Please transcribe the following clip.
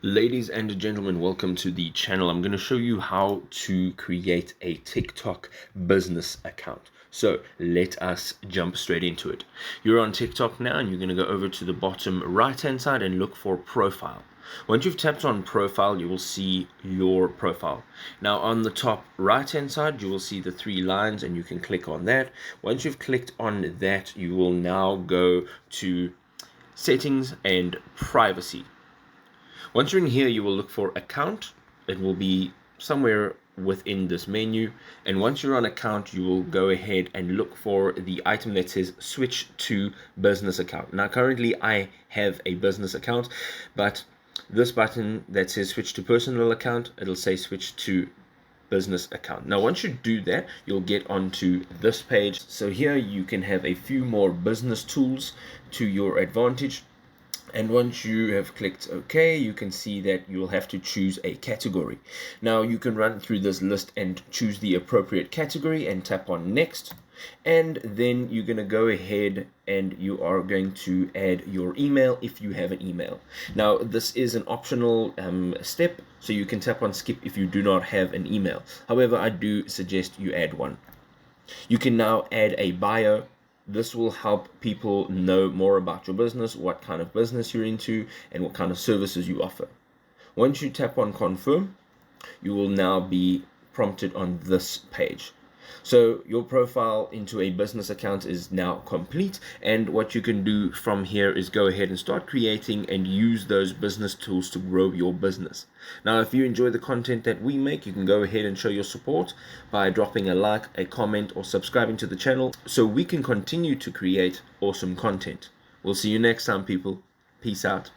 Ladies and gentlemen, welcome to the channel. I'm going to show you how to create a TikTok business account. So let us jump straight into it. You're on TikTok now and you're going to go over to the bottom right hand side and look for profile. Once you've tapped on profile, you will see your profile. Now on the top right hand side, you will see the three lines and you can click on that. Once you've clicked on that, you will now go to settings and privacy. Once you're in here, you will look for account. It will be somewhere within this menu. And once you're on account, you will go ahead and look for the item that says switch to business account. Now, currently I have a business account, but this button that says switch to personal account, it'll say switch to business account. Now once you do that, you'll get onto this page. So here you can have a few more business tools to your advantage. And once you have clicked OK, you can see that you'll have to choose a category. Now you can run through this list and choose the appropriate category and tap on next. And then you're going to go ahead and you are going to add your email if you have an email. Now this is an optional step, so you can tap on skip if you do not have an email. However, I do suggest you add one. You can now add a bio. This will help people know more about your business, what kind of business you're into, and what kind of services you offer. Once you tap on confirm, you will now be prompted on this page. So your profile into a business account is now complete, and what you can do from here is go ahead and start creating and use those business tools to grow your business. Now, if you enjoy the content that we make, you can go ahead and show your support by dropping a like, a comment, or subscribing to the channel so we can continue to create awesome content. We'll see you next time, people. Peace out.